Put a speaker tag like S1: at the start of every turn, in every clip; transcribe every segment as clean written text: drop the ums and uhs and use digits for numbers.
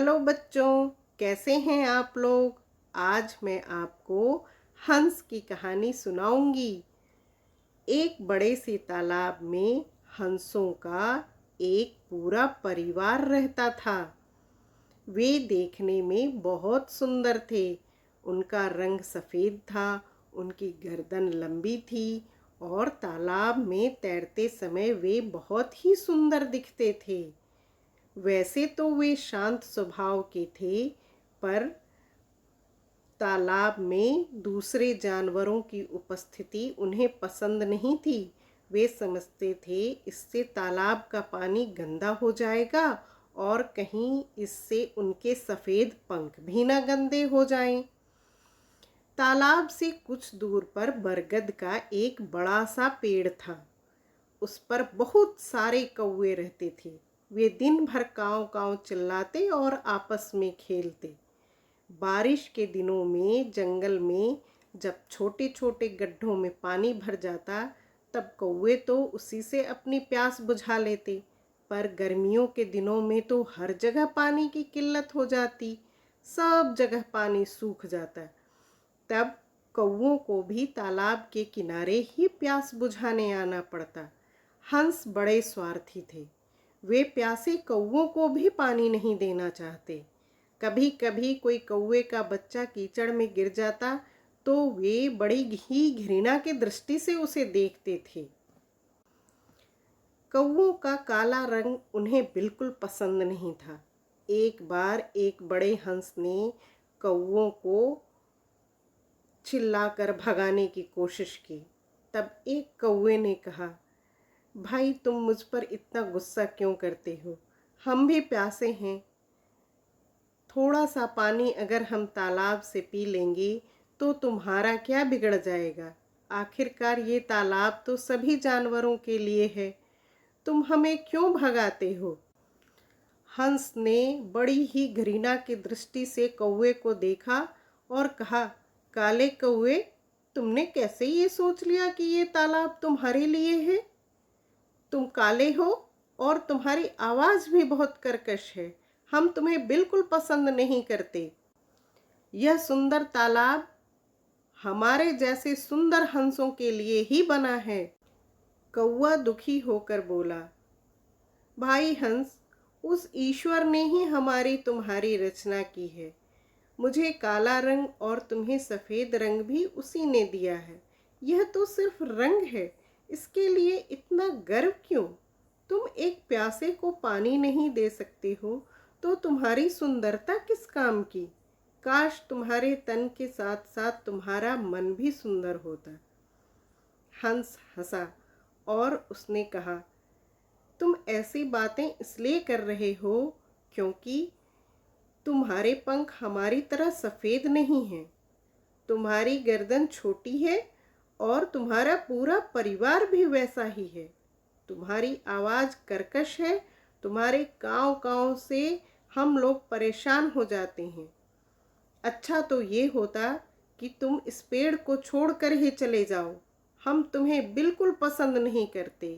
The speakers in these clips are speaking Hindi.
S1: हेलो बच्चों, कैसे हैं आप लोग। आज मैं आपको हंस की कहानी सुनाऊंगी। एक बड़े से तालाब में हंसों का एक पूरा परिवार रहता था। वे देखने में बहुत सुंदर थे। उनका रंग सफ़ेद था, उनकी गर्दन लंबी थी और तालाब में तैरते समय वे बहुत ही सुंदर दिखते थे। वैसे तो वे शांत स्वभाव के थे, पर तालाब में दूसरे जानवरों की उपस्थिति उन्हें पसंद नहीं थी। वे समझते थे इससे तालाब का पानी गंदा हो जाएगा और कहीं इससे उनके सफ़ेद पंख भी न गंदे हो जाएं। तालाब से कुछ दूर पर बरगद का एक बड़ा सा पेड़ था। उस पर बहुत सारे कौवे रहते थे। वे दिन भर काँव काँव चिल्लाते और आपस में खेलते। बारिश के दिनों में जंगल में जब छोटे छोटे गड्ढों में पानी भर जाता, तब कौवे तो उसी से अपनी प्यास बुझा लेते। पर गर्मियों के दिनों में तो हर जगह पानी की किल्लत हो जाती, सब जगह पानी सूख जाता। तब कौवों को भी तालाब के किनारे ही प्यास बुझाने आना पड़ता। हंस बड़े स्वार्थी थे। वे प्यासे कौवों को भी पानी नहीं देना चाहते। कभी कभी कोई कौवे का बच्चा कीचड़ में गिर जाता तो वे बड़ी ही घृणा की दृष्टि से उसे देखते थे। कौवों का काला रंग उन्हें बिल्कुल पसंद नहीं था। एक बार एक बड़े हंस ने कौवों को चिल्लाकर भगाने की कोशिश की। तब एक कौवे ने कहा, भाई तुम मुझ पर इतना गुस्सा क्यों करते हो? हम भी प्यासे हैं। थोड़ा सा पानी अगर हम तालाब से पी लेंगे तो तुम्हारा क्या बिगड़ जाएगा? आखिरकार ये तालाब तो सभी जानवरों के लिए है। तुम हमें क्यों भगाते हो? हंस ने बड़ी ही घृणा की दृष्टि से कौवे को देखा और कहा, काले कौवे, तुमने कैसे ये सोच लिया कि ये तालाब तुम्हारे लिए है? तुम काले हो और तुम्हारी आवाज़ भी बहुत कर्कश है। हम तुम्हें बिल्कुल पसंद नहीं करते। यह सुंदर तालाब हमारे जैसे सुंदर हंसों के लिए ही बना है। कौवा दुखी होकर बोला, भाई हंस, उस ईश्वर ने ही हमारी तुम्हारी रचना की है। मुझे काला रंग और तुम्हें सफ़ेद रंग भी उसी ने दिया है। यह तो सिर्फ रंग है, इसके लिए इतना गर्व क्यों? तुम एक प्यासे को पानी नहीं दे सकते हो तो तुम्हारी सुंदरता किस काम की? काश तुम्हारे तन के साथ साथ तुम्हारा मन भी सुंदर होता। हंस हंसा और उसने कहा, तुम ऐसी बातें इसलिए कर रहे हो क्योंकि तुम्हारे पंख हमारी तरह सफ़ेद नहीं हैं। तुम्हारी गर्दन छोटी है और तुम्हारा पूरा परिवार भी वैसा ही है। तुम्हारी आवाज़ कर्कश है। तुम्हारे काँव काँव से हम लोग परेशान हो जाते हैं। अच्छा तो ये होता कि तुम इस पेड़ को छोड़कर ही चले जाओ। हम तुम्हें बिल्कुल पसंद नहीं करते।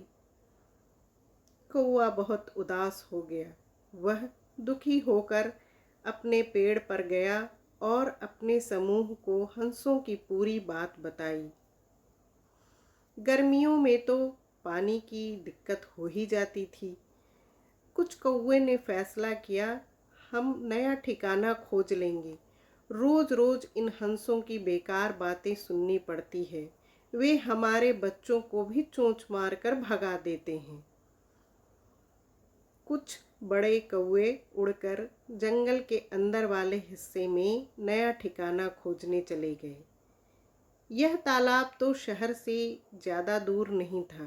S1: कौवा बहुत उदास हो गया। वह दुखी होकर अपने पेड़ पर गया और अपने समूह को हंसों की पूरी बात बताई। गर्मियों में तो पानी की दिक्कत हो ही जाती थी। कुछ कौवे ने फैसला किया, हम नया ठिकाना खोज लेंगे। रोज रोज इन हंसों की बेकार बातें सुननी पड़ती है। वे हमारे बच्चों को भी चोंच मारकर भगा देते हैं। कुछ बड़े कौवे उड़कर जंगल के अंदर वाले हिस्से में नया ठिकाना खोजने चले गए। यह तालाब तो शहर से ज़्यादा दूर नहीं था।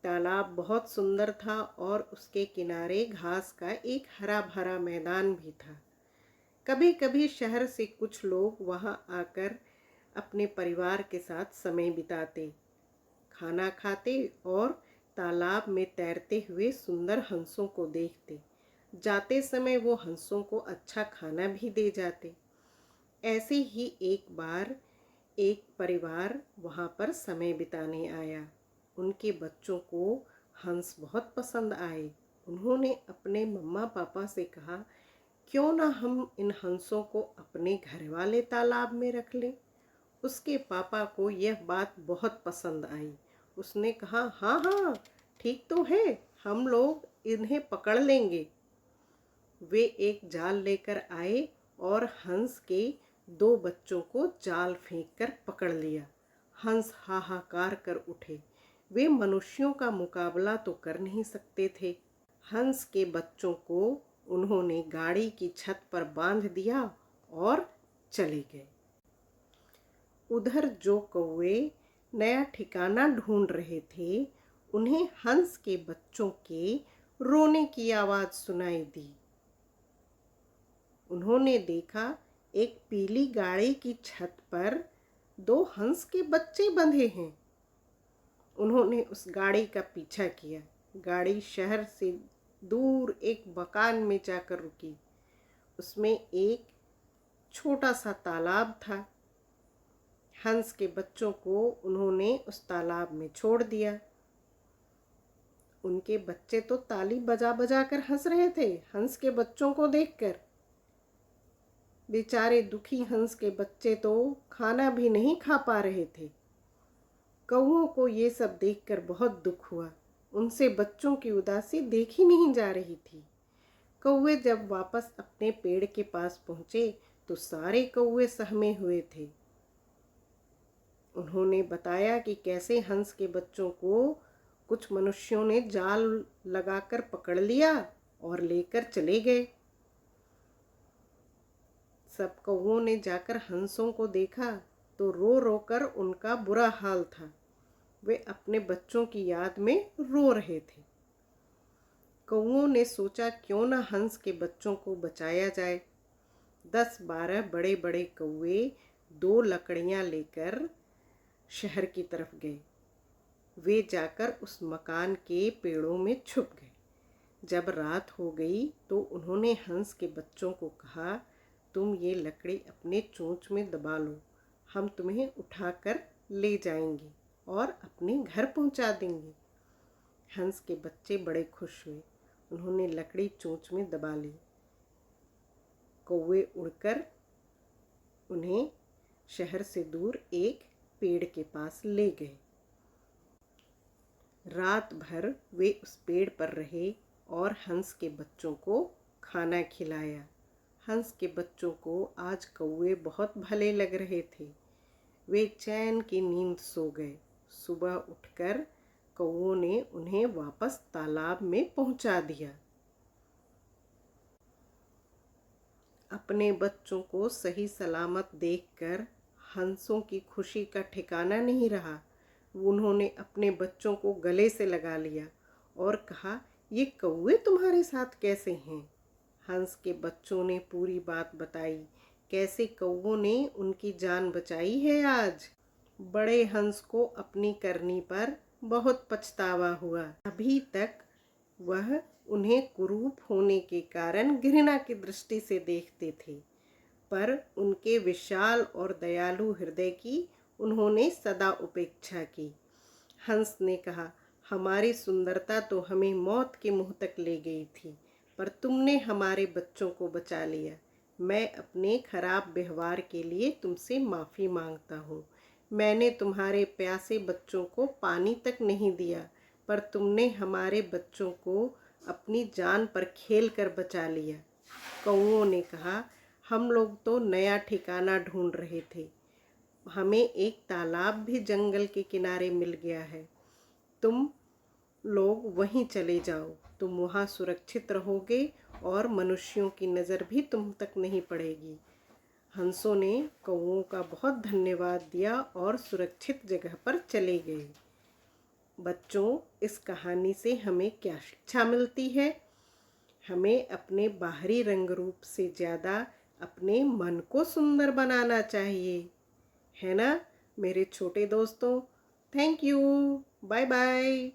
S1: तालाब बहुत सुंदर था और उसके किनारे घास का एक हरा भरा मैदान भी था। कभी कभी शहर से कुछ लोग वहां आकर अपने परिवार के साथ समय बिताते, खाना खाते और तालाब में तैरते हुए सुंदर हंसों को देखते। जाते समय वो हंसों को अच्छा खाना भी दे जाते। ऐसे ही एक बार एक परिवार वहाँ पर समय बिताने आया। उनके बच्चों को हंस बहुत पसंद आए। उन्होंने अपने मम्मा पापा से कहा क्यों ना हम इन हंसों को अपने घर वाले तालाब में रख लें। उसके पापा को यह बात बहुत पसंद आई। उसने कहा, हाँ हाँ, ठीक तो है, हम लोग इन्हें पकड़ लेंगे। वे एक जाल लेकर आए और हंस के दो बच्चों को जाल फेंककर पकड़ लिया। हंस हाहाकार कर उठे। वे मनुष्यों का मुकाबला तो कर नहीं सकते थे। हंस के बच्चों को उन्होंने गाड़ी की छत पर बांध दिया और चले गए। उधर जो कौवे नया ठिकाना ढूंढ रहे थे, उन्हें हंस के बच्चों के रोने की आवाज़ सुनाई दी। उन्होंने देखा एक पीली गाड़ी की छत पर दो हंस के बच्चे बंधे हैं। उन्होंने उस गाड़ी का पीछा किया। गाड़ी शहर से दूर एक मकान में जाकर रुकी। उसमें एक छोटा सा तालाब था। हंस के बच्चों को उन्होंने उस तालाब में छोड़ दिया। उनके बच्चे तो ताली बजा बजा कर हंस रहे थे हंस के बच्चों को देखकर। बेचारे दुखी हंस के बच्चे तो खाना भी नहीं खा पा रहे थे। कौवों को ये सब देखकर बहुत दुख हुआ। उनसे बच्चों की उदासी देखी नहीं जा रही थी। कौवे जब वापस अपने पेड़ के पास पहुँचे तो सारे कौवे सहमे हुए थे। उन्होंने बताया कि कैसे हंस के बच्चों को कुछ मनुष्यों ने जाल लगाकर पकड़ लिया और लेकर चले गए। सब कौवों ने जाकर हंसों को देखा तो रो रो कर उनका बुरा हाल था। वे अपने बच्चों की याद में रो रहे थे। कौवों ने सोचा क्यों ना हंस के बच्चों को बचाया जाए। 10-12 बड़े बड़े कौवे 2 लकड़ियां लेकर शहर की तरफ गए। वे जाकर उस मकान के पेड़ों में छुप गए। जब रात हो गई तो उन्होंने हंस के बच्चों को कहा, तुम ये लकड़ी अपने चोंच में दबा लो, हम तुम्हें उठाकर ले जाएंगे और अपने घर पहुंचा देंगे। हंस के बच्चे बड़े खुश हुए। उन्होंने लकड़ी चोंच में दबा ली। कौवे उड़कर उन्हें शहर से दूर एक पेड़ के पास ले गए। रात भर वे उस पेड़ पर रहे और हंस के बच्चों को खाना खिलाया। हंस के बच्चों को आज कौवे बहुत भले लग रहे थे। वे चैन की नींद सो गए। सुबह उठकर कौवों ने उन्हें वापस तालाब में पहुंचा दिया। अपने बच्चों को सही सलामत देखकर हंसों की खुशी का ठिकाना नहीं रहा। उन्होंने अपने बच्चों को गले से लगा लिया और कहा, ये कौवे तुम्हारे साथ कैसे हैं? हंस के बच्चों ने पूरी बात बताई, कैसे कौवों ने उनकी जान बचाई है आज। बड़े हंस को अपनी करनी पर बहुत पछतावा हुआ। अभी तक वह उन्हें कुरूप होने के कारण घृणा की दृष्टि से देखते थे, पर उनके विशाल और दयालु हृदय की उन्होंने सदा उपेक्षा की। हंस ने कहा, हमारी सुंदरता तो हमें मौत के मुंह तक ले गई थी, पर तुमने हमारे बच्चों को बचा लिया। मैं अपने खराब व्यवहार के लिए तुमसे माफ़ी मांगता हूँ। मैंने तुम्हारे प्यासे बच्चों को पानी तक नहीं दिया, पर तुमने हमारे बच्चों को अपनी जान पर खेल कर बचा लिया। कौवों ने कहा, हम लोग तो नया ठिकाना ढूंढ रहे थे। हमें एक तालाब भी जंगल के किनारे मिल गया है। तुम लोग वहीं चले जाओ। तुम वहाँ सुरक्षित रहोगे और मनुष्यों की नज़र भी तुम तक नहीं पड़ेगी। हंसों ने कौवों का बहुत धन्यवाद दिया और सुरक्षित जगह पर चले गए। बच्चों, इस कहानी से हमें क्या शिक्षा मिलती है? हमें अपने बाहरी रंग रूप से ज़्यादा अपने मन को सुंदर बनाना चाहिए, है ना मेरे छोटे दोस्तों? Thank you. Bye bye.